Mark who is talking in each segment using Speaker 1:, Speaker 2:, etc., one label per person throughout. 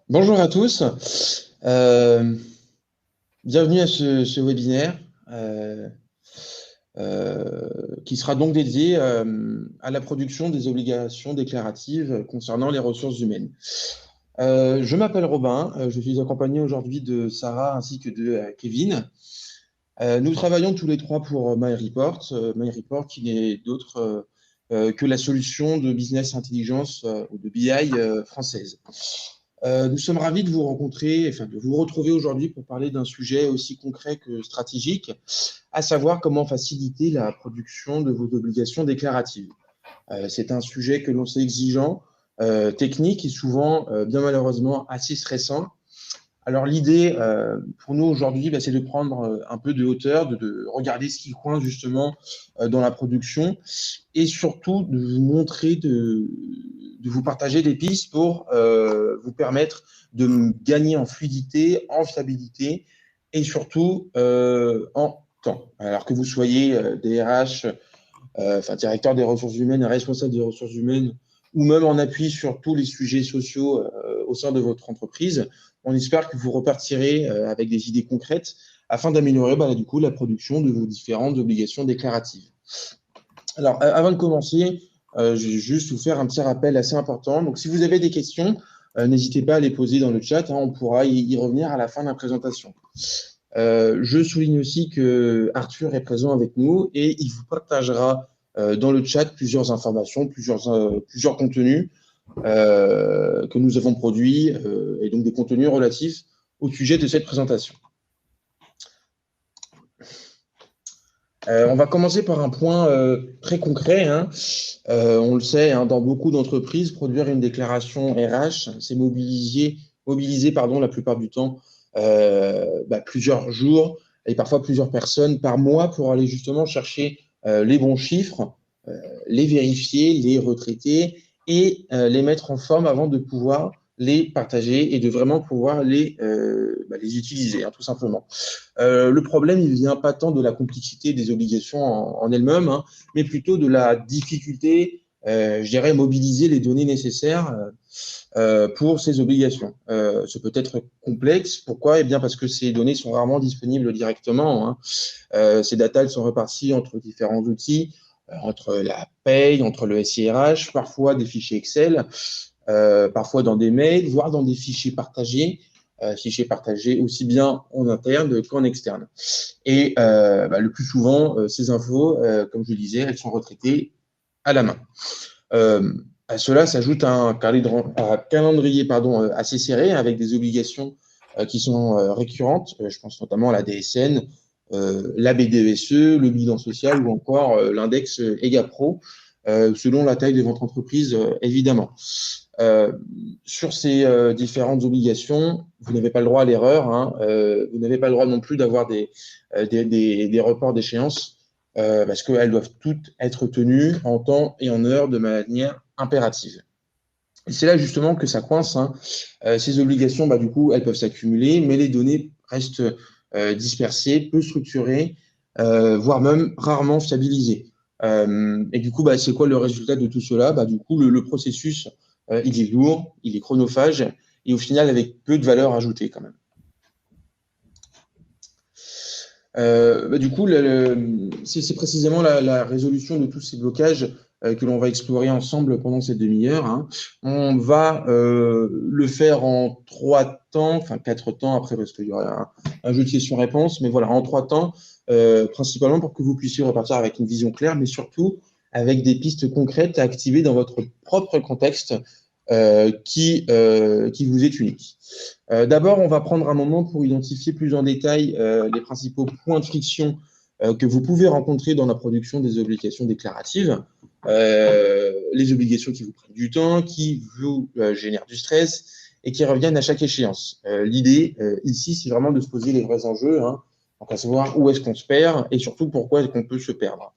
Speaker 1: Bonjour à tous. Euh, Bienvenue à ce webinaire euh, qui sera donc dédié à la production des obligations déclaratives concernant les ressources humaines. Je m'appelle Robin, je suis accompagné aujourd'hui de Sarah ainsi que de Kevin. Nous travaillons tous les trois pour MyReport, MyReport qui n'est d'autre que la solution de business intelligence ou de BI française. Nous sommes ravis de vous rencontrer, enfin de vous retrouver aujourd'hui pour parler d'un sujet aussi concret que stratégique, à savoir comment faciliter la production de vos obligations déclaratives. C'est un sujet que l'on sait exigeant, technique et souvent, bien malheureusement, assez stressant. Alors l'idée pour nous aujourd'hui, c'est de prendre un peu de hauteur, de regarder ce qui coince justement dans la production et surtout de vous montrer, de vous partager des pistes pour vous permettre de gagner en fluidité, en fiabilité et surtout en temps. Alors que vous soyez DRH, enfin directeur des ressources humaines, responsable des ressources humaines, ou même en appui sur tous les sujets sociaux au sein de votre entreprise, on espère que vous repartirez avec des idées concrètes afin d'améliorer du coup la production de vos différentes obligations déclaratives. Alors, avant de commencer, je vais juste vous faire un petit rappel assez important. Donc, si vous avez des questions, n'hésitez pas à les poser dans le chat. On pourra y revenir à la fin de la présentation. Je souligne aussi que Arthur est présent avec nous et il vous partagera dans le chat plusieurs informations, plusieurs contenus que nous avons produits et donc des contenus relatifs au sujet de cette présentation. On va commencer par un point très concret. On le sait, dans beaucoup d'entreprises, produire une déclaration RH, c'est mobiliser la plupart du temps plusieurs jours et parfois plusieurs personnes par mois pour aller justement chercher les bons chiffres, les vérifier, les retraiter et les mettre en forme avant de pouvoir les partager et de vraiment pouvoir les utiliser, tout simplement. Le problème, il ne vient pas tant de la complexité des obligations en elles-mêmes, mais plutôt de la difficulté, je dirais, mobiliser les données nécessaires pour ces obligations. Ce peut être complexe. Pourquoi? Eh bien, parce que ces données sont rarement disponibles directement. Ces data, elles sont réparties entre différents outils, entre la paye, entre le SIRH, parfois des fichiers Excel, parfois dans des mails, voire dans des fichiers partagés aussi bien en interne qu'en externe. Et le plus souvent, ces infos, comme je le disais, elles sont retraitées à la main. À cela s'ajoute un calendrier assez serré avec des obligations qui sont récurrentes. Je pense notamment à la DSN, la BDESE, le bilan social ou encore l'index EGAPRO, selon la taille de votre entreprise, évidemment. Sur ces différentes obligations, vous n'avez pas le droit à l'erreur. Vous n'avez pas le droit non plus d'avoir des reports d'échéance parce qu'elles doivent toutes être tenues en temps et en heure de manière impérative. Et c'est là justement que ça coince. Ces obligations, du coup, elles peuvent s'accumuler, mais les données restent dispersées, peu structurées, voire même rarement fiabilisées. Et du coup, c'est quoi le résultat de tout cela? Du coup, le processus, il est lourd, il est chronophage, et au final, avec peu de valeur ajoutée quand même. Du coup, c'est précisément la résolution de tous ces blocages que l'on va explorer ensemble pendant cette demi-heure. On va le faire en 3 temps, enfin 4 temps après, parce qu'il y aura un jeu de questions-réponses, mais voilà, en 3 temps, principalement pour que vous puissiez repartir avec une vision claire, mais surtout avec des pistes concrètes à activer dans votre propre contexte qui vous est unique. D'abord, on va prendre un moment pour identifier plus en détail les principaux points de friction que vous pouvez rencontrer dans la production des obligations déclaratives, les obligations qui vous prennent du temps, qui vous génèrent du stress et qui reviennent à chaque échéance. L'idée ici, c'est vraiment de se poser les vrais enjeux, donc à savoir où est-ce qu'on se perd et surtout pourquoi est-ce qu'on peut se perdre.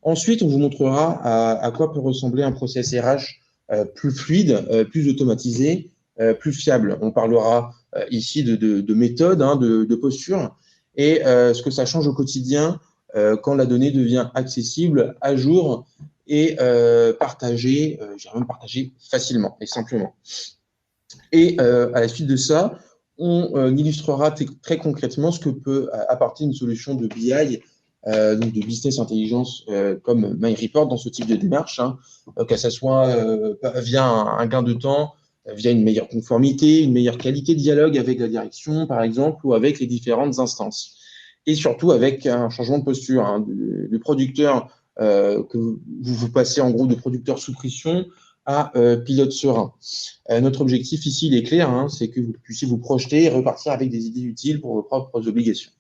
Speaker 1: Ensuite, on vous montrera à quoi peut ressembler un process RH plus fluide, plus automatisé, plus fiable. On parlera ici de méthode, de posture, et ce que ça change au quotidien quand la donnée devient accessible, à jour et partagée, j'ai même partagée facilement et simplement. Et à la suite de ça, on illustrera très concrètement ce que peut apporter une solution de BI, donc de business intelligence, comme MyReport dans ce type de démarche, hein, que ce soit via un gain de temps, via une meilleure conformité, une meilleure qualité de dialogue avec la direction, par exemple, ou avec les différentes instances. Et surtout avec un changement de posture, hein, de producteur que vous passez en gros de producteur sous pression à pilote serein. Notre objectif ici, il est clair, hein, c'est que vous puissiez vous projeter et repartir avec des idées utiles pour vos propres obligations.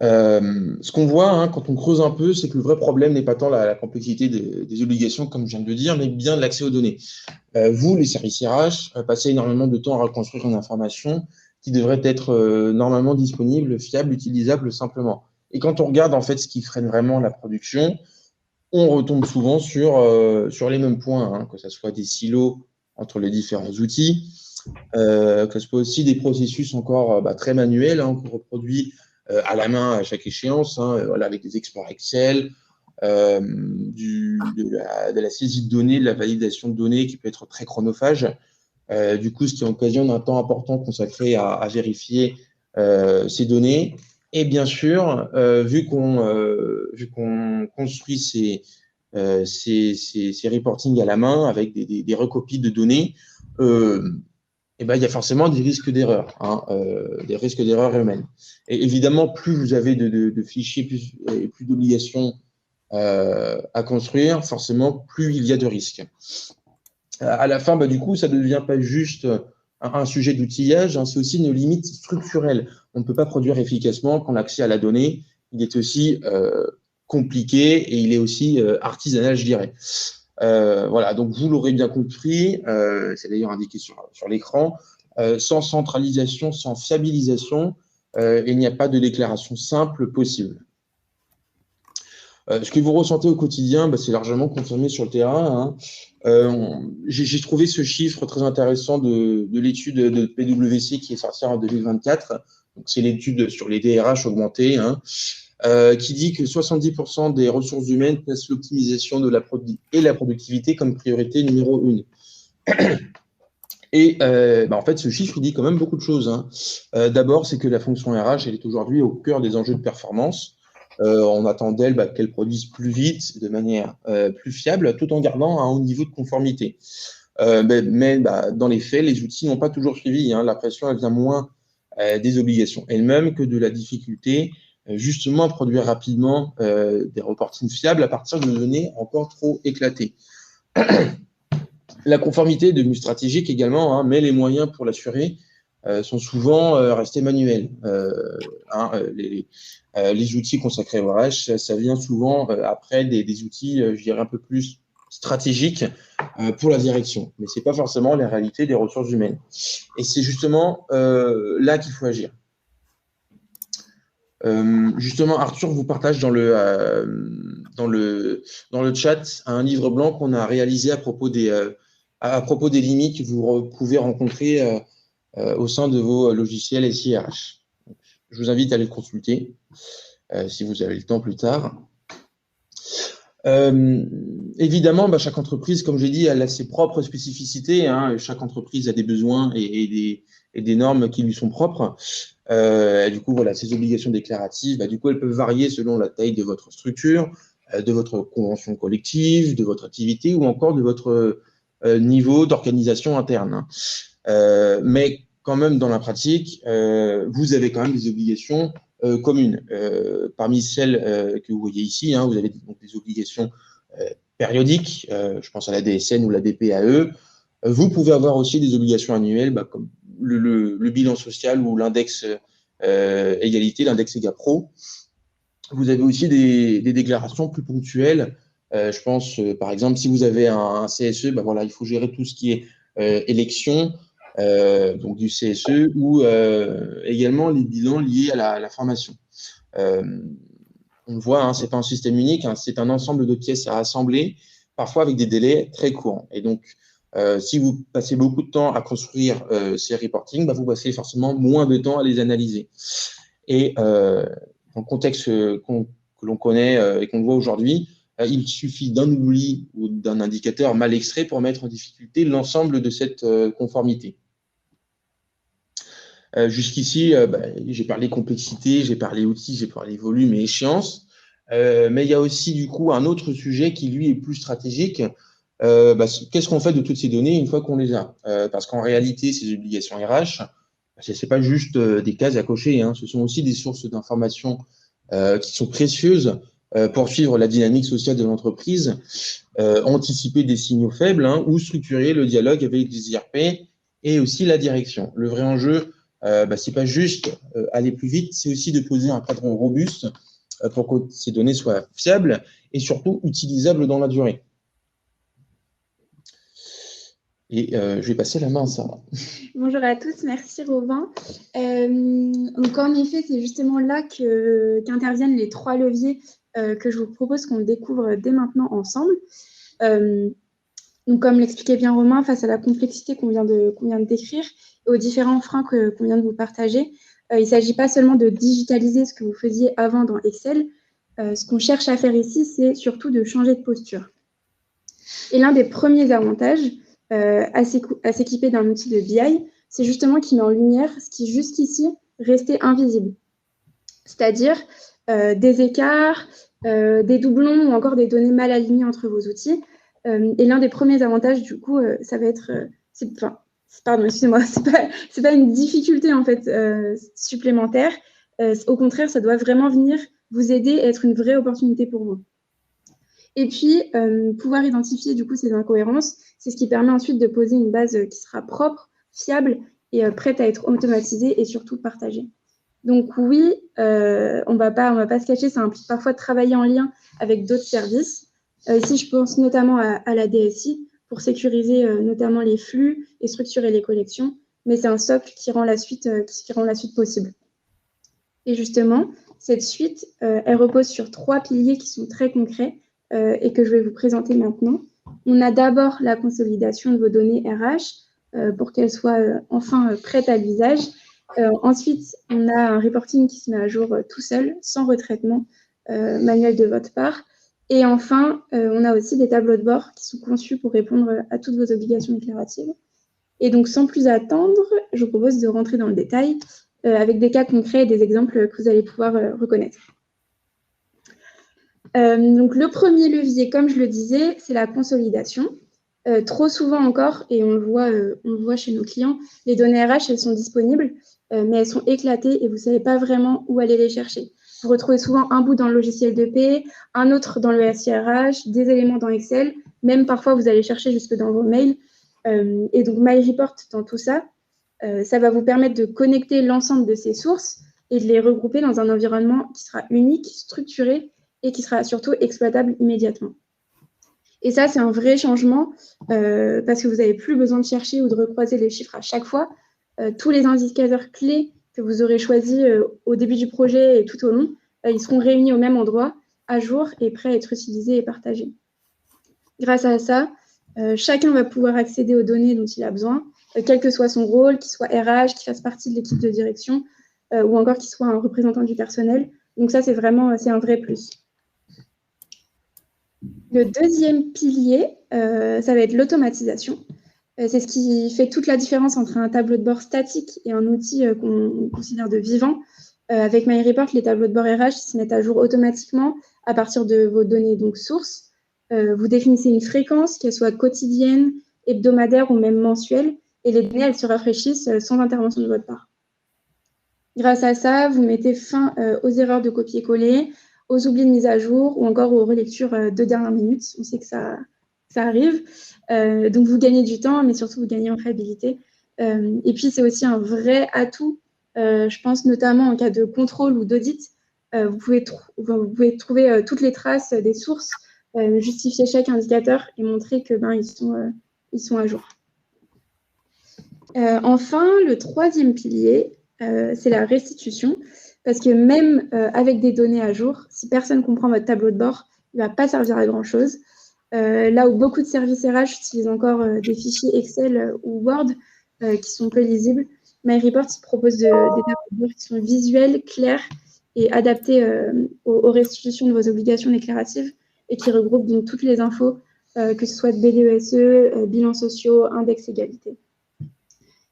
Speaker 1: Ce qu'on voit, hein, quand on creuse un peu, c'est que le vrai problème n'est pas tant la complexité des obligations, comme je viens de le dire, mais bien de l'accès aux données. Vous, les services RH, passez énormément de temps à reconstruire une information qui devrait être normalement disponible, fiable, utilisable simplement. Et quand on regarde en fait ce qui freine vraiment la production, on retombe souvent sur les mêmes points, hein, que ce soit des silos entre les différents outils, que ce soit aussi des processus encore très manuels, hein, qu'on reproduit à la main à chaque échéance, hein, voilà, avec des exports Excel, de la saisie de données, de la validation de données qui peut être très chronophage. Du coup, ce qui occasionne un temps important consacré à vérifier ces données. Et bien sûr, vu qu'on construit ces reporting à la main avec des recopies de données, et ben, il y a forcément des risques d'erreur, hein, des risques d'erreur humaine. Et évidemment, plus vous avez de fichiers et plus d'obligations à construire, forcément, plus il y a de risques. À la fin, du coup, ça ne devient pas juste un sujet d'outillage, hein, c'est aussi une limite structurelle. On ne peut pas produire efficacement quand l'accès à la donnée, il est aussi compliqué et il est aussi artisanal, je dirais. Voilà, donc vous l'aurez bien compris, c'est d'ailleurs indiqué sur l'écran, sans centralisation, sans fiabilisation, il n'y a pas de déclaration simple possible. Ce que vous ressentez au quotidien, c'est largement confirmé sur le terrain, hein. J'ai trouvé ce chiffre très intéressant de l'étude de PwC qui est sortie en 2024. C'est l'étude sur les DRH augmentés, hein, qui dit que 70% des ressources humaines placent l'optimisation de la productivité comme priorité numéro 1. Et en fait, ce chiffre il dit quand même beaucoup de choses, hein. D'abord, c'est que la fonction RH, elle est aujourd'hui au cœur des enjeux de performance. On attend d'elle qu'elle produise plus vite, de manière plus fiable, tout en gardant un haut niveau de conformité. Mais dans les faits, les outils n'ont pas toujours suivi, hein. La pression, elle vient moins des obligations elles-mêmes que de la difficulté justement à produire rapidement des reportings fiables à partir de données encore trop éclatées. La conformité est devenue stratégique également, hein, mais les moyens pour l'assurer sont souvent restés manuels. Les outils consacrés au RH, ça vient souvent après des outils, je dirais, un peu plus stratégiques pour la direction. Mais ce n'est pas forcément la réalité des ressources humaines. Et c'est justement là qu'il faut agir. Justement, Arthur vous partage dans le chat un livre blanc qu'on a réalisé à propos des limites que vous pouvez rencontrer au sein de vos logiciels SIRH. Je vous invite à les consulter si vous avez le temps plus tard. Évidemment, chaque entreprise, comme j'ai dit, elle a ses propres spécificités, hein. Chaque entreprise a des besoins et des normes qui lui sont propres. Du coup, voilà, ces obligations déclaratives, du coup, elles peuvent varier selon la taille de votre structure, de votre convention collective, de votre activité ou encore de votre niveau d'organisation interne, hein. Mais quand même, dans la pratique, vous avez quand même des obligations communes. Parmi celles que vous voyez ici, hein, vous avez donc des obligations périodiques, je pense à la DSN ou la DPAE. Vous pouvez avoir aussi des obligations annuelles, comme le bilan social ou l'index égalité, l'index EGAPRO. Vous avez aussi des déclarations plus ponctuelles. Je pense, par exemple, si vous avez un CSE, voilà, il faut gérer tout ce qui est élection, donc du CSE, ou également les bilans liés à la formation. On le voit, hein, ce n'est pas un système unique, hein, c'est un ensemble de pièces à assembler, parfois avec des délais très courts. Et donc, si vous passez beaucoup de temps à construire ces reportings, vous passez forcément moins de temps à les analyser. Et dans le contexte que l'on connaît et qu'on voit aujourd'hui, il suffit d'un oubli ou d'un indicateur mal extrait pour mettre en difficulté l'ensemble de cette conformité. Jusqu'ici, j'ai parlé complexité, j'ai parlé outils, j'ai parlé volume et échéance. Mais il y a aussi du coup un autre sujet qui lui est plus stratégique. Qu'est-ce qu'on fait de toutes ces données une fois qu'on les a? Parce qu'en réalité, ces obligations RH, c'est pas juste des cases à cocher, hein. Ce sont aussi des sources d'informations qui sont précieuses pour suivre la dynamique sociale de l'entreprise, anticiper des signaux faibles, hein, ou structurer le dialogue avec les IRP et aussi la direction. Le vrai enjeu, c'est pas juste aller plus vite, c'est aussi de poser un cadre robuste pour que ces données soient fiables et surtout utilisables dans la durée. Et je vais passer la main à Sarah.
Speaker 2: Bonjour à tous, merci Robin. Donc en effet, c'est justement là qu'interviennent les 3 leviers que je vous propose qu'on découvre dès maintenant ensemble. Donc comme l'expliquait bien Romain, face à la complexité qu'on vient de décrire et aux différents freins qu'on vient de vous partager, il ne s'agit pas seulement de digitaliser ce que vous faisiez avant dans Excel. Ce qu'on cherche à faire ici, c'est surtout de changer de posture. Et l'un des premiers avantages à s'équiper d'un outil de BI, c'est justement qu'il met en lumière ce qui jusqu'ici restait invisible. C'est-à-dire des écarts, des doublons ou encore des données mal alignées entre vos outils. Et l'un des premiers avantages, du coup, ça va être... pardon, excusez-moi, c'est pas une difficulté en fait supplémentaire. Au contraire, ça doit vraiment venir vous aider et être une vraie opportunité pour vous. Et puis, pouvoir identifier du coup ces incohérences, c'est ce qui permet ensuite de poser une base qui sera propre, fiable et prête à être automatisée et surtout partagée. Donc oui, on va pas se cacher, ça implique parfois de travailler en lien avec d'autres services. Ici, je pense notamment à la DSI pour sécuriser notamment les flux et structurer les collections, mais c'est un socle qui rend la suite possible. Et justement, cette suite, elle repose sur 3 piliers qui sont très concrets et que je vais vous présenter maintenant. On a d'abord la consolidation de vos données RH pour qu'elles soient enfin prêtes à l'usage. Ensuite, on a un reporting qui se met à jour tout seul, sans retraitement manuel de votre part. Et enfin, on a aussi des tableaux de bord qui sont conçus pour répondre à toutes vos obligations déclaratives. Et donc, sans plus attendre, je vous propose de rentrer dans le détail avec des cas concrets et des exemples que vous allez pouvoir reconnaître. Donc, le premier levier, comme je le disais, c'est la consolidation. Trop souvent encore, et on le voit chez nos clients, les données RH, elles sont disponibles, mais elles sont éclatées et vous ne savez pas vraiment où aller les chercher. Vous retrouvez souvent un bout dans le logiciel de paie, un autre dans le SIRH, des éléments dans Excel, même parfois vous allez chercher jusque dans vos mails. Et donc MyReport, dans tout ça, ça va vous permettre de connecter l'ensemble de ces sources et de les regrouper dans un environnement qui sera unique, structuré et qui sera surtout exploitable immédiatement. Et ça, c'est un vrai changement parce que vous n'avez plus besoin de chercher ou de recroiser les chiffres à chaque fois. Tous les indicateurs clés que vous aurez choisis au début du projet et tout au long, ils seront réunis au même endroit, à jour et prêts à être utilisés et partagés. Grâce à ça, chacun va pouvoir accéder aux données dont il a besoin, quel que soit son rôle, qu'il soit RH, qu'il fasse partie de l'équipe de direction ou encore qu'il soit un représentant du personnel. Donc ça, c'est un vrai plus. Le deuxième pilier, ça va être l'automatisation. C'est ce qui fait toute la différence entre un tableau de bord statique et un outil qu'on considère de vivant. Avec MyReport, les tableaux de bord RH se mettent à jour automatiquement à partir de vos données donc sources. Vous définissez une fréquence, qu'elle soit quotidienne, hebdomadaire ou même mensuelle, et les données, elles se rafraîchissent sans intervention de votre part. Grâce à ça, vous mettez fin aux erreurs de copier-coller, aux oublis de mise à jour ou encore aux relectures de dernière minute. On sait que ça arrive. Donc, vous gagnez du temps, mais surtout, vous gagnez en fiabilité. Et puis, c'est aussi un vrai atout, je pense notamment en cas de contrôle ou d'audit. Vous pouvez trouver toutes les traces des sources, justifier chaque indicateur et montrer que ils sont à jour. Enfin, le troisième pilier, c'est la restitution. Parce que même avec des données à jour, si personne ne comprend votre tableau de bord, il ne va pas servir à grand-chose. Là où beaucoup de services RH utilisent encore des fichiers Excel ou Word qui sont peu lisibles, MyReport propose des tableaux de bord qui sont visuels, clairs et adaptés aux restitutions de vos obligations déclaratives. et qui regroupe donc toutes les infos, que ce soit de BDESE, bilans sociaux, index égalité.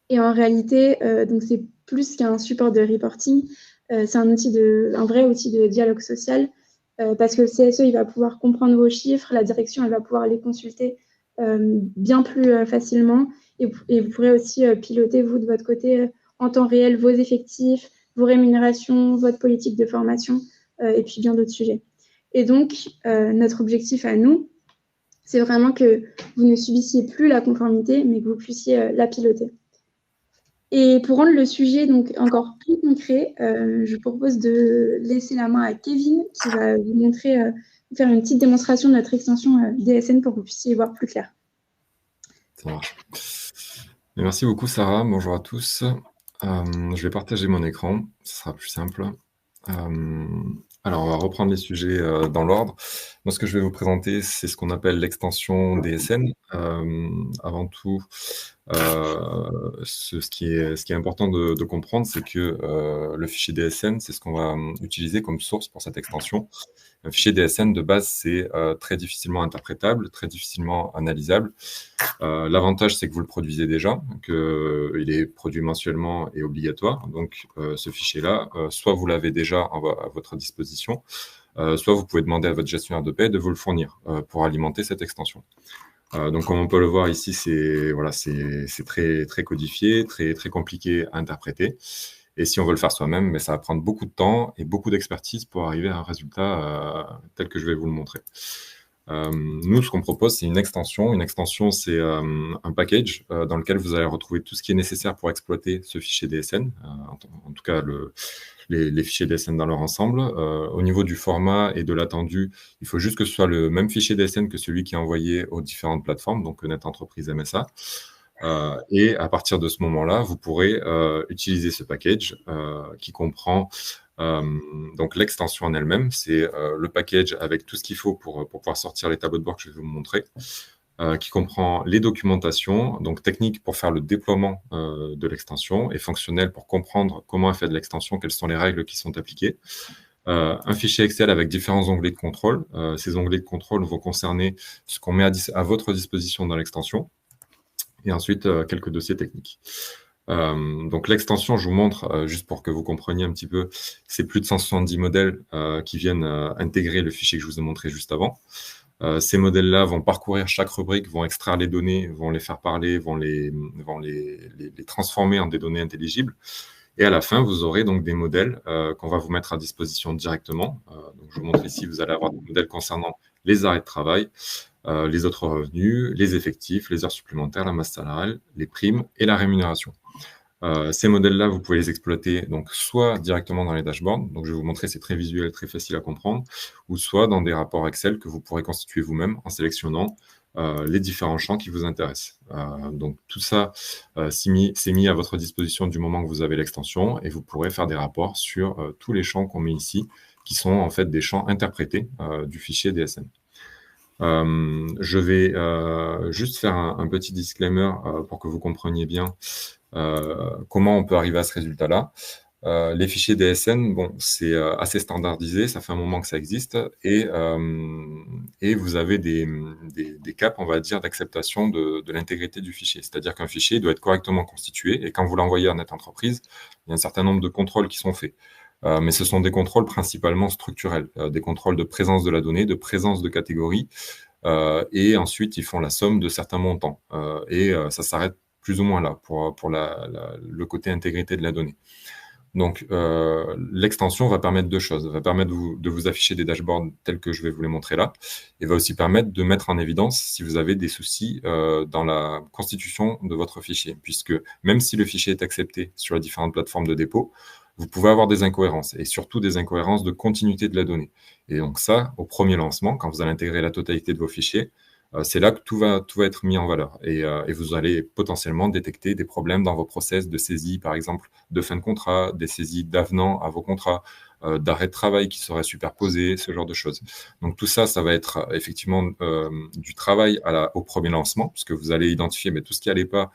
Speaker 2: Et en réalité, donc c'est plus qu'un support de reporting, c'est un vrai outil de dialogue social, parce que le CSE, il va pouvoir comprendre vos chiffres, la direction, elle va pouvoir les consulter bien plus facilement, et vous pourrez aussi piloter, vous, de votre côté, en temps réel, vos effectifs, vos rémunérations, votre politique de formation, et puis bien d'autres sujets. Et donc, notre objectif à nous, c'est vraiment que vous ne subissiez plus la conformité, mais que vous puissiez la piloter. Et pour rendre le sujet donc encore plus concret, je propose de laisser la main à Kevin qui va vous montrer, faire une petite démonstration de notre extension DSN pour que vous puissiez y voir plus clair.
Speaker 3: Ça marche. Et merci beaucoup Sarah, bonjour à tous. Je vais partager mon écran, ce sera plus simple. Alors, on va reprendre les sujets dans l'ordre. Moi, ce que je vais vous présenter, c'est ce qu'on appelle l'extension DSN. Avant tout, ce qui est important de comprendre, c'est que le fichier DSN, c'est ce qu'on va utiliser comme source pour cette extension. Un fichier DSN, de base, c'est très difficilement interprétable, très difficilement analysable. L'avantage, c'est que vous le produisez déjà, qu'il est produit mensuellement et obligatoire. Donc, ce fichier-là, soit vous l'avez déjà à votre disposition, soit vous pouvez demander à votre gestionnaire de paie de vous le fournir pour alimenter cette extension. Donc, comme on peut le voir ici, c'est très, très codifié, très, très compliqué à interpréter. Et si on veut le faire soi-même, mais ça va prendre beaucoup de temps et beaucoup d'expertise pour arriver à un résultat tel que je vais vous le montrer. Nous, ce qu'on propose, c'est une extension. Une extension, c'est un package dans lequel vous allez retrouver tout ce qui est nécessaire pour exploiter ce fichier DSN, en tout cas les fichiers DSN dans leur ensemble. Au niveau du format et de l'attendu, il faut juste que ce soit le même fichier DSN que celui qui est envoyé aux différentes plateformes, donc Net Entreprise, MSA. Et à partir de ce moment-là, vous pourrez utiliser ce package qui comprend donc l'extension en elle-même. C'est le package avec tout ce qu'il faut pour pouvoir sortir les tableaux de bord que je vais vous montrer, qui comprend les documentations, donc techniques pour faire le déploiement de l'extension et fonctionnel pour comprendre comment est faite l'extension, quelles sont les règles qui sont appliquées. Un fichier Excel avec différents onglets de contrôle. Ces onglets de contrôle vont concerner ce qu'on met à votre disposition dans l'extension. Et ensuite, quelques dossiers techniques. Donc l'extension, je vous montre, juste pour que vous compreniez un petit peu, c'est plus de 170 modèles qui viennent intégrer le fichier que je vous ai montré juste avant. Ces modèles-là vont parcourir chaque rubrique, vont extraire les données, vont les faire parler, vont les transformer en des données intelligibles. Et à la fin, vous aurez donc des modèles qu'on va vous mettre à disposition directement. Donc je vous montre ici, vous allez avoir des modèles concernant les arrêts de travail, les autres revenus, les effectifs, les heures supplémentaires, la masse salariale, les primes et la rémunération. Ces modèles-là, vous pouvez les exploiter donc soit directement dans les dashboards, donc je vais vous montrer, c'est très visuel, très facile à comprendre, ou soit dans des rapports Excel que vous pourrez constituer vous-même en sélectionnant les différents champs qui vous intéressent. Donc tout ça, c'est mis à votre disposition du moment que vous avez l'extension et vous pourrez faire des rapports sur tous les champs qu'on met ici, qui sont en fait des champs interprétés du fichier DSN. Je vais juste faire un petit disclaimer pour que vous compreniez bien comment on peut arriver à ce résultat-là. Les fichiers DSN, bon, c'est assez standardisé, ça fait un moment que ça existe, et vous avez des caps, on va dire, d'acceptation de l'intégrité du fichier. C'est-à-dire qu'un fichier doit être correctement constitué, et quand vous l'envoyez à Net Entreprise, il y a un certain nombre de contrôles qui sont faits. Mais ce sont des contrôles principalement structurels, des contrôles de présence de la donnée, de présence de catégorie, et ensuite ils font la somme de certains montants. Ça s'arrête plus ou moins là pour le côté intégrité de la donnée. Donc, l'extension va permettre deux choses. Elle va permettre de vous afficher des dashboards tels que je vais vous les montrer là, et va aussi permettre de mettre en évidence si vous avez des soucis dans la constitution de votre fichier, puisque même si le fichier est accepté sur les différentes plateformes de dépôt, vous pouvez avoir des incohérences, et surtout des incohérences de continuité de la donnée. Et donc ça, au premier lancement, quand vous allez intégrer la totalité de vos fichiers, c'est là que tout va être mis en valeur. Et vous allez potentiellement détecter des problèmes dans vos process de saisie, par exemple, de fin de contrat, des saisies d'avenants à vos contrats, d'arrêt de travail qui seraient superposés, ce genre de choses. Donc tout ça, ça va être effectivement du travail au premier lancement, puisque vous allez identifier tout ce qui n'allait pas,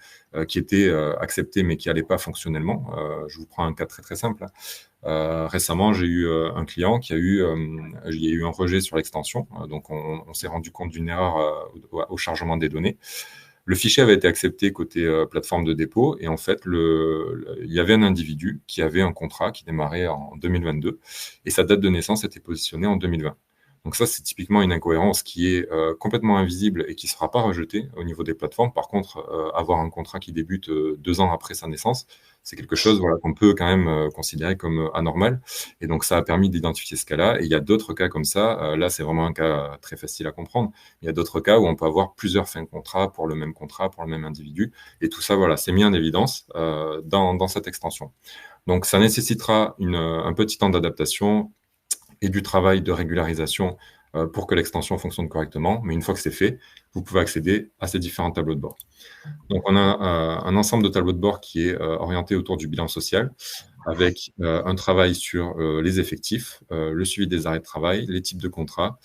Speaker 3: qui était accepté, mais qui n'allait pas fonctionnellement. Je vous prends un cas très très simple. Récemment, j'ai eu un client il y a eu un rejet sur l'extension. Donc on s'est rendu compte d'une erreur au chargement des données. Le fichier avait été accepté côté plateforme de dépôt et en fait, il y avait un individu qui avait un contrat qui démarrait en 2022 et sa date de naissance était positionnée en 2020. Donc ça, c'est typiquement une incohérence qui est complètement invisible et qui ne sera pas rejetée au niveau des plateformes. Par contre, avoir un contrat qui débute 2 ans après sa naissance, c'est quelque chose qu'on peut quand même considérer comme anormal. Et donc, ça a permis d'identifier ce cas-là. Et il y a d'autres cas comme ça. Là, c'est vraiment un cas très facile à comprendre. Il y a d'autres cas où on peut avoir plusieurs fins de contrat, pour le même individu. Et tout ça, c'est mis en évidence dans cette extension. Donc, ça nécessitera un petit temps d'adaptation et du travail de régularisation pour que l'extension fonctionne correctement. Mais une fois que c'est fait, vous pouvez accéder à ces différents tableaux de bord. Donc, on a un ensemble de tableaux de bord qui est orienté autour du bilan social, avec un travail sur les effectifs, le suivi des arrêts de travail, les types de contrats.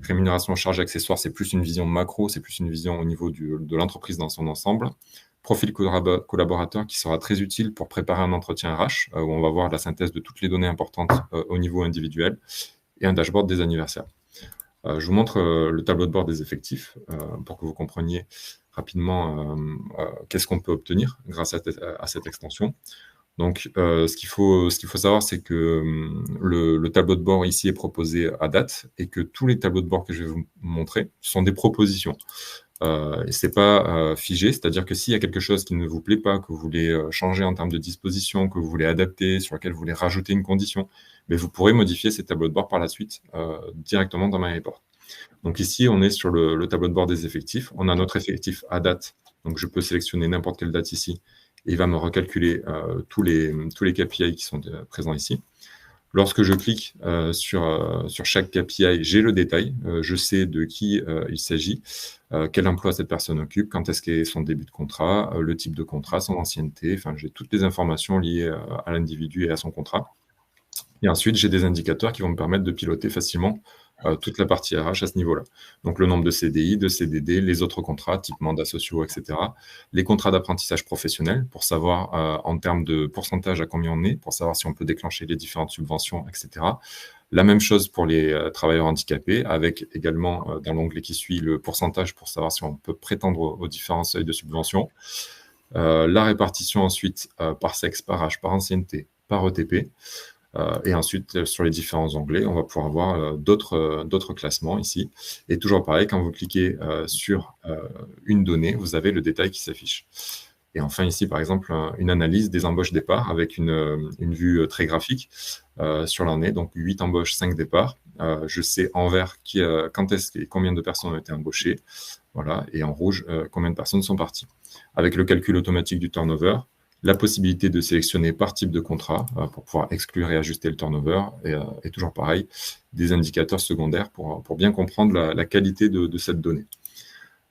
Speaker 3: Rémunération, charges, accessoires, c'est plus une vision macro, c'est plus une vision au niveau de l'entreprise dans son ensemble. Profil collaborateur qui sera très utile pour préparer un entretien RH, où on va voir la synthèse de toutes les données importantes au niveau individuel, et un dashboard des anniversaires. Je vous montre le tableau de bord des effectifs pour que vous compreniez rapidement qu'est-ce qu'on peut obtenir grâce à cette extension. Donc, ce qu'il faut savoir, c'est que le tableau de bord ici est proposé à date et que tous les tableaux de bord que je vais vous montrer sont des propositions. Et c'est pas figé, c'est-à-dire que s'il y a quelque chose qui ne vous plaît pas, que vous voulez changer en termes de disposition, que vous voulez adapter, sur lequel vous voulez rajouter une condition, mais vous pourrez modifier ces tableaux de bord par la suite directement dans MyReport. Donc ici, on est sur le tableau de bord des effectifs. On a notre effectif à date, donc je peux sélectionner n'importe quelle date ici, et il va me recalculer tous les KPI qui sont présents ici. Lorsque je clique sur chaque KPI, j'ai le détail. Je sais de qui il s'agit, quel emploi cette personne occupe, quand est-ce qu'est son début de contrat, le type de contrat, son ancienneté. Enfin, j'ai toutes les informations liées à l'individu et à son contrat. Et ensuite, j'ai des indicateurs qui vont me permettre de piloter facilement toute la partie RH à ce niveau-là. Donc, le nombre de CDI, de CDD, les autres contrats, type mandats sociaux, etc. Les contrats d'apprentissage professionnel, pour savoir en termes de pourcentage à combien on est, pour savoir si on peut déclencher les différentes subventions, etc. La même chose pour les travailleurs handicapés, avec également dans l'onglet qui suit le pourcentage pour savoir si on peut prétendre aux différents seuils de subvention. La répartition ensuite par sexe, par âge, par ancienneté, par ETP. Et ensuite, sur les différents onglets, on va pouvoir avoir d'autres classements ici. Et toujours pareil, quand vous cliquez sur une donnée, vous avez le détail qui s'affiche. Et enfin, ici, par exemple, une analyse des embauches départ avec une vue très graphique sur l'année. Donc, 8 embauches, 5 départs. Je sais en vert quand est-ce et combien de personnes ont été embauchées. Voilà. Et en rouge, combien de personnes sont parties. Avec le calcul automatique du turnover, la possibilité de sélectionner par type de contrat pour pouvoir exclure et ajuster le turnover, et toujours pareil, des indicateurs secondaires pour bien comprendre la qualité de cette donnée.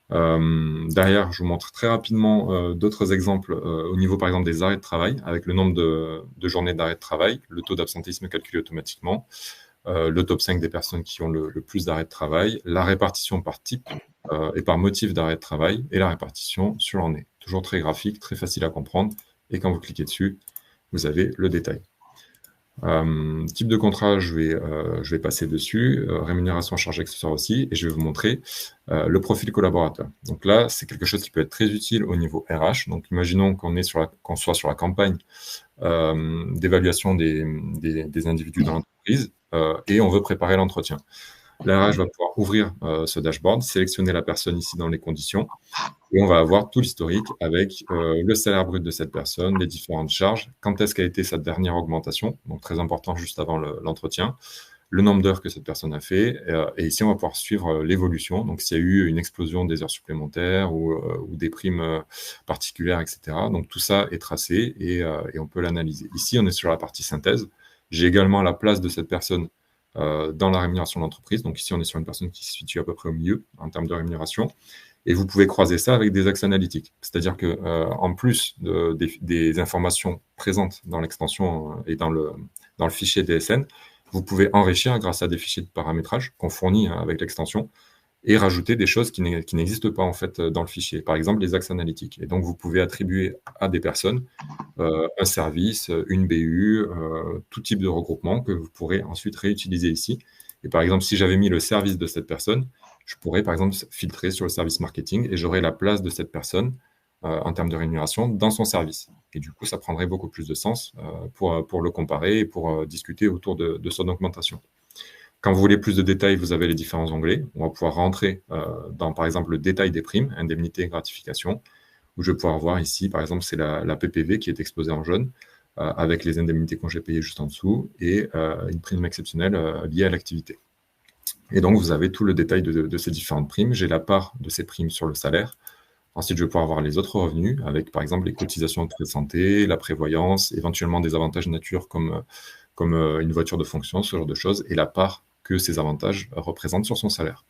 Speaker 3: Derrière, je vous montre très rapidement d'autres exemples au niveau, par exemple, des arrêts de travail, avec le nombre de journées d'arrêt de travail, le taux d'absentéisme calculé automatiquement, le top 5 des personnes qui ont le plus d'arrêt de travail, la répartition par type et par motif d'arrêt de travail, et la répartition sur l'année. Toujours très graphique, très facile à comprendre. Et quand vous cliquez dessus, vous avez le détail. Type de contrat, je vais passer dessus. Rémunération, charges, accessoires aussi. Et je vais vous montrer le profil collaborateur. Donc là, c'est quelque chose qui peut être très utile au niveau RH. Donc imaginons qu'on soit sur la campagne d'évaluation des individus dans l'entreprise et on veut préparer l'entretien. La RH va pouvoir ouvrir ce dashboard, sélectionner la personne ici dans les conditions, et on va avoir tout l'historique avec le salaire brut de cette personne, les différentes charges, quand est-ce qu'a été sa dernière augmentation, donc très important juste avant l'entretien, le nombre d'heures que cette personne a fait, et ici on va pouvoir suivre l'évolution, donc s'il y a eu une explosion des heures supplémentaires ou des primes particulières, etc. Donc tout ça est tracé et on peut l'analyser. Ici on est sur la partie synthèse, j'ai également la place de cette personne dans la rémunération de l'entreprise. Donc ici, on est sur une personne qui se situe à peu près au milieu en termes de rémunération. Et vous pouvez croiser ça avec des axes analytiques. C'est-à-dire que en plus des informations présentes dans l'extension et dans dans le fichier DSN, vous pouvez enrichir grâce à des fichiers de paramétrage qu'on fournit avec l'extension et rajouter des choses qui n'existent pas en fait dans le fichier, par exemple les axes analytiques. Et donc, vous pouvez attribuer à des personnes un service, une BU, tout type de regroupement que vous pourrez ensuite réutiliser ici. Et par exemple, si j'avais mis le service de cette personne, je pourrais par exemple filtrer sur le service marketing et j'aurais la place de cette personne en termes de rémunération dans son service. Et du coup, ça prendrait beaucoup plus de sens pour le comparer et pour discuter autour de son augmentation. Quand vous voulez plus de détails, vous avez les différents onglets. On va pouvoir rentrer dans, par exemple, le détail des primes, indemnités et gratifications, où je vais pouvoir voir ici, par exemple, c'est la PPV qui est exposée en jaune, avec les indemnités congés payés juste en dessous, et une prime exceptionnelle liée à l'activité. Et donc, vous avez tout le détail de ces différentes primes. J'ai la part de ces primes sur le salaire. Ensuite, je vais pouvoir voir les autres revenus, avec, par exemple, les cotisations de frais de santé, la prévoyance, éventuellement des avantages nature comme une voiture de fonction, ce genre de choses, et la part que ces avantages représentent sur son salaire.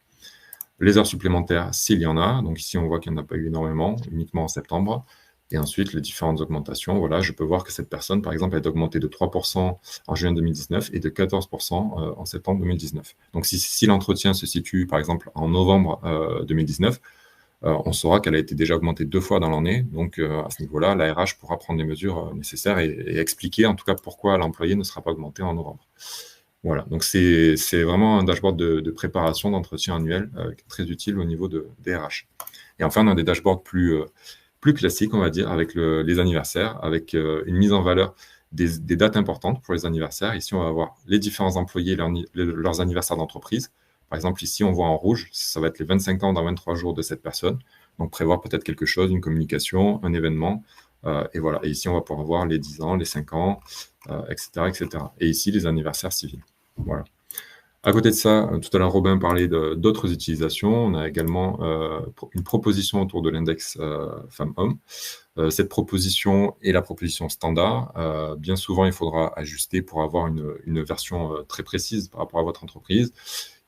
Speaker 3: Les heures supplémentaires, s'il y en a. Donc ici, on voit qu'il n'y en a pas eu énormément, uniquement en septembre. Et ensuite, les différentes augmentations. Voilà, je peux voir que cette personne, par exemple, est augmentée de 3% en juin 2019 et de 14% en septembre 2019. Donc si l'entretien se situe, par exemple, en novembre 2019, on saura qu'elle a été déjà augmentée 2 fois dans l'année. Donc, à ce niveau-là, la RH pourra prendre les mesures nécessaires et expliquer, en tout cas, pourquoi l'employé ne sera pas augmenté en novembre. Voilà, donc c'est vraiment un dashboard de préparation d'entretien annuel très utile au niveau des RH. Et enfin, on a des dashboards plus classiques, on va dire, avec les anniversaires, avec une mise en valeur des dates importantes pour les anniversaires. Ici, on va voir les différents employés, leurs anniversaires d'entreprise. Par exemple, ici, on voit en rouge, ça va être les 25 ans dans 23 jours de cette personne. Donc, prévoir peut-être quelque chose, une communication, un événement. Et voilà. Et ici, on va pouvoir voir les 10 ans, les 5 ans, etc., etc. Et ici, les anniversaires civils. Voilà. À côté de ça, tout à l'heure, Robin parlait d'autres utilisations. On a également une proposition autour de l'index femmes-hommes. Cette proposition est la proposition standard. Bien souvent, il faudra ajuster pour avoir une version très précise par rapport à votre entreprise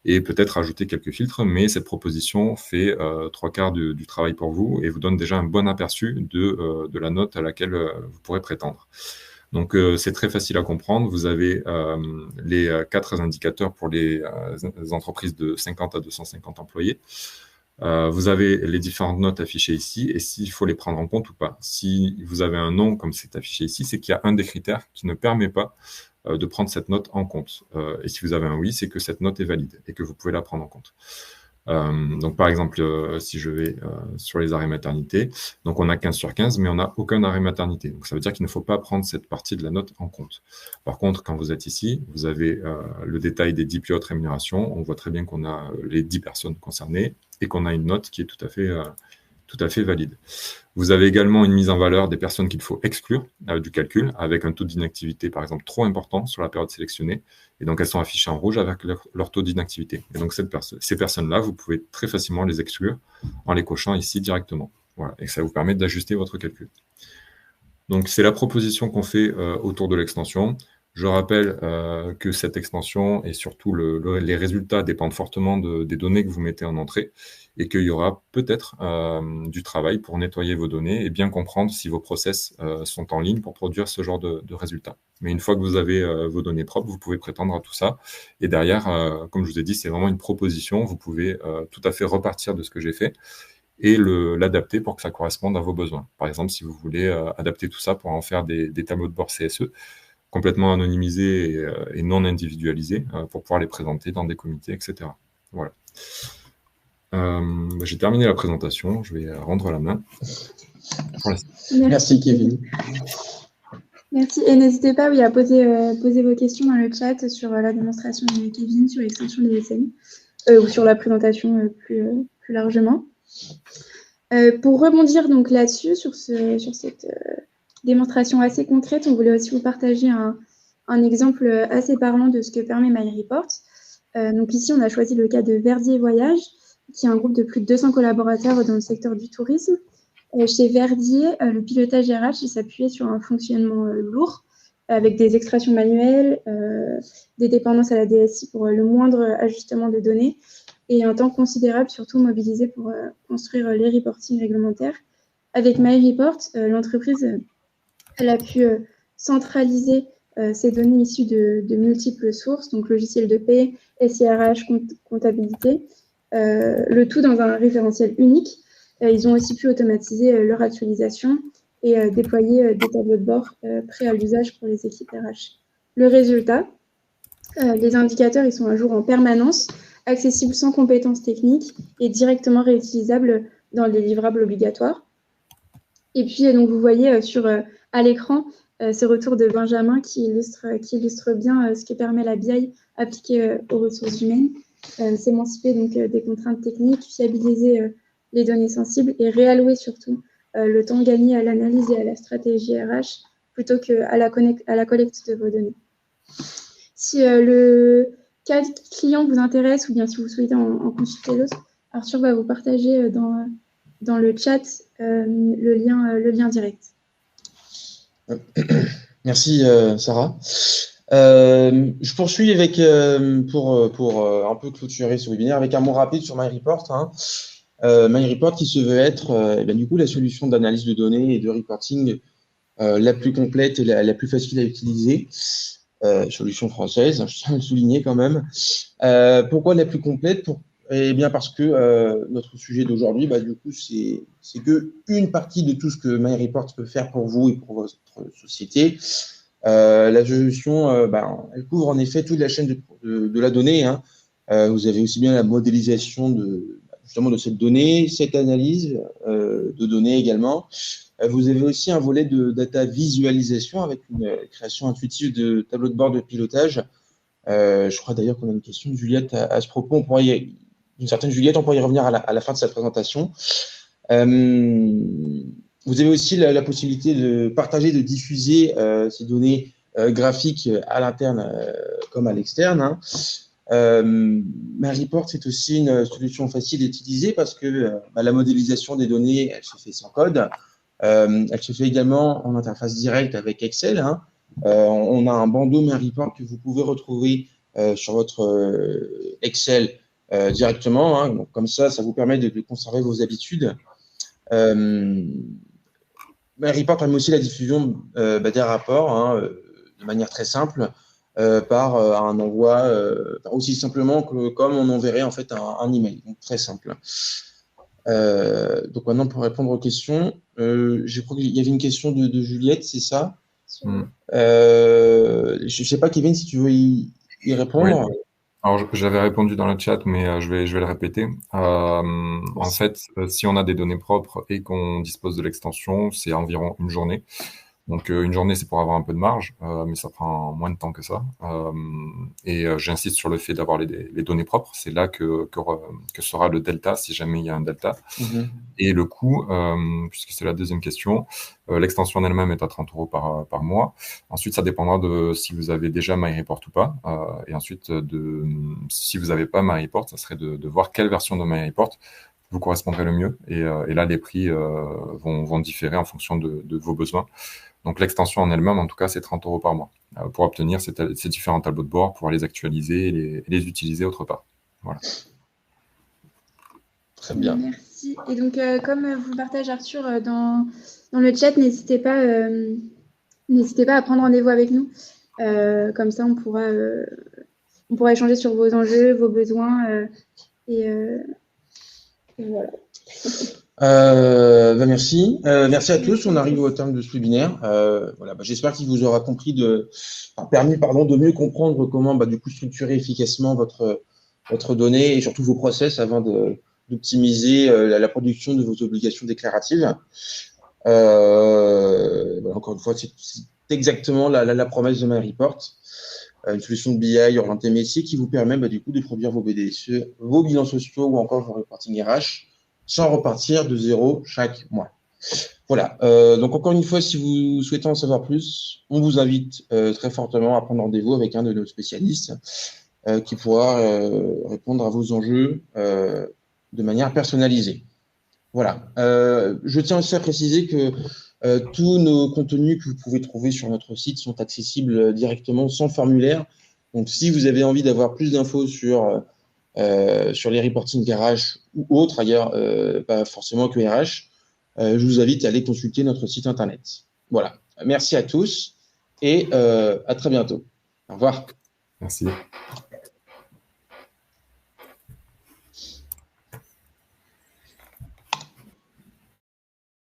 Speaker 3: et peut-être ajouter quelques filtres, mais cette proposition fait 3/4 du travail pour vous et vous donne déjà un bon aperçu de la note à laquelle vous pourrez prétendre. Donc, c'est très facile à comprendre. Vous avez les 4 indicateurs pour les entreprises de 50 à 250 employés. Vous avez les différentes notes affichées ici et s'il faut les prendre en compte ou pas. Si vous avez un non, comme c'est affiché ici, c'est qu'il y a un des critères qui ne permet pas de prendre cette note en compte. Et si vous avez un oui, c'est que cette note est valide et que vous pouvez la prendre en compte. Donc, par exemple, si je vais sur les arrêts maternité, donc on a 15 sur 15, mais on n'a aucun arrêt maternité. Donc, ça veut dire qu'il ne faut pas prendre cette partie de la note en compte. Par contre, quand vous êtes ici, vous avez le détail des 10 plus hautes rémunérations. On voit très bien qu'on a les 10 personnes concernées et qu'on a une note qui est tout à fait valide. Vous avez également une mise en valeur des personnes qu'il faut exclure du calcul, avec un taux d'inactivité, par exemple, trop important sur la période sélectionnée. Et donc, elles sont affichées en rouge avec leur taux d'inactivité. Et donc, ces personnes-là, vous pouvez très facilement les exclure en les cochant ici directement. Voilà. Et ça vous permet d'ajuster votre calcul. Donc, c'est la proposition qu'on fait autour de l'extension. Je rappelle que cette extension et surtout les résultats dépendent fortement des données que vous mettez en entrée et qu'il y aura peut-être du travail pour nettoyer vos données et bien comprendre si vos process sont en ligne pour produire ce genre de résultats. Mais une fois que vous avez vos données propres, vous pouvez prétendre à tout ça. Et derrière, comme je vous ai dit, c'est vraiment une proposition. Vous pouvez tout à fait repartir de ce que j'ai fait et l'adapter pour que ça corresponde à vos besoins. Par exemple, si vous voulez adapter tout ça pour en faire des tableaux de bord CSE, complètement anonymisés et non individualisés pour pouvoir les présenter dans des comités, etc. Voilà. J'ai terminé la présentation, je vais rendre la main.
Speaker 1: Merci Kevin.
Speaker 2: Merci, et n'hésitez pas à poser vos questions dans le chat sur la démonstration de Kevin, sur l'extension des SN, ou sur la présentation plus largement. Pour rebondir donc là-dessus, sur cette démonstration assez concrète, on voulait aussi vous partager un exemple assez parlant de ce que permet MyReport. Donc ici, on a choisi le cas de Verdier Voyage, qui est un groupe de plus de 200 collaborateurs dans le secteur du tourisme. Chez Verdier, le pilotage RH s'appuyait sur un fonctionnement lourd, avec des extractions manuelles, des dépendances à la DSI pour le moindre ajustement de données, et un temps considérable surtout mobilisé pour construire les reportings réglementaires. Avec MyReport, l'entreprise elle a pu centraliser ces données issues de multiples sources, donc logiciels de paie, SIRH, comptabilité, le tout dans un référentiel unique. Ils ont aussi pu automatiser leur actualisation et déployer des tableaux de bord prêts à l'usage pour les équipes RH. Le résultat, les indicateurs ils sont à jour en permanence, accessibles sans compétences techniques et directement réutilisables dans les livrables obligatoires. Et puis, donc, vous voyez à l'écran ce retour de Benjamin qui illustre bien ce que permet la BI appliquée aux ressources humaines, s'émanciper donc des contraintes techniques, fiabiliser les données sensibles et réallouer surtout le temps gagné à l'analyse et à la stratégie RH plutôt qu'à la collecte de vos données. Si le cas client vous intéresse ou bien si vous souhaitez en consulter d'autres, Arthur va vous partager dans le chat le lien direct.
Speaker 1: Merci Sarah. Je poursuis avec, pour un peu clôturer ce webinaire, avec un mot rapide sur MyReport. MyReport qui se veut être du coup la solution d'analyse de données et de reporting la plus complète et la plus facile à utiliser. Solution française, je tiens à le souligner quand même. Pourquoi la plus complète? Eh bien parce que notre sujet d'aujourd'hui, du coup, c'est que une partie de tout ce que MyReport peut faire pour vous et pour votre société. La solution, elle couvre en effet toute la chaîne de la donnée. Vous avez aussi bien la modélisation justement de cette donnée, cette analyse de données également. Vous avez aussi un volet de data visualisation avec une création intuitive de tableaux de bord de pilotage. Je crois d'ailleurs qu'on a une question de Juliette à ce propos. Une certaine Juliette, on pourrait y revenir à la fin de sa présentation. Vous avez aussi la possibilité de partager, de diffuser ces données graphiques à l'interne comme à l'externe. MyReport, c'est aussi une solution facile à utiliser parce que la modélisation des données, elle se fait sans code. Elle se fait également en interface directe avec Excel. On a un bandeau MyReport que vous pouvez retrouver sur votre Excel directement. Donc, comme ça vous permet de conserver vos habitudes. MyReport permet aussi la diffusion des rapports de manière très simple par un envoi aussi simplement que comme on enverrait en fait un email. Donc, très simple. Donc maintenant, pour répondre aux questions, je crois qu'il y avait une question de Juliette, c'est ça? Je ne sais pas, Kevin, si tu veux y répondre.
Speaker 3: Oui. Alors, j'avais répondu dans le chat, mais je vais le répéter. En fait, si on a des données propres et qu'on dispose de l'extension, c'est environ une journée. Donc, une journée, c'est pour avoir un peu de marge, mais ça prend moins de temps que ça. Et j'insiste sur le fait d'avoir les données propres. C'est là que sera le delta, si jamais il y a un delta. Et le coût, puisque c'est la deuxième question, l'extension en elle-même est à 30 € par mois. Ensuite, ça dépendra de si vous avez déjà MyReport ou pas. Et ensuite, si vous n'avez pas MyReport, ça serait de voir quelle version de MyReport vous correspondrait le mieux. Et là, les prix vont différer en fonction de vos besoins. Donc, l'extension en elle-même, en tout cas, c'est 30 € par mois pour obtenir ces différents tableaux de bord, pouvoir les actualiser et les utiliser autre part. Voilà.
Speaker 1: Très bien.
Speaker 2: Merci. Et donc, comme vous partage Arthur dans le chat, n'hésitez pas à prendre rendez-vous avec nous. Comme ça, on pourra échanger sur vos enjeux, vos besoins. Et voilà.
Speaker 1: Merci. Merci à tous. On arrive au terme de ce webinaire. J'espère qu'il vous aura permis de mieux comprendre comment du coup structurer efficacement votre donnée et surtout vos process avant d'optimiser la production de vos obligations déclaratives. Encore une fois, c'est exactement la promesse de MyReport, une solution de BI orientée métier qui vous permet du coup de produire vos BDSE, vos bilans sociaux ou encore vos reporting RH sans repartir de zéro chaque mois. Voilà. Donc encore une fois, si vous souhaitez en savoir plus, on vous invite très fortement à prendre rendez-vous avec un de nos spécialistes qui pourra répondre à vos enjeux de manière personnalisée. Voilà. Je tiens aussi à préciser que tous nos contenus que vous pouvez trouver sur notre site sont accessibles directement sans formulaire. Donc, si vous avez envie d'avoir plus d'infos sur les reporting RH ou autres, ailleurs, pas forcément que RH, je vous invite à aller consulter notre site internet. Voilà. Merci à tous et à très bientôt. Au revoir.
Speaker 3: Merci.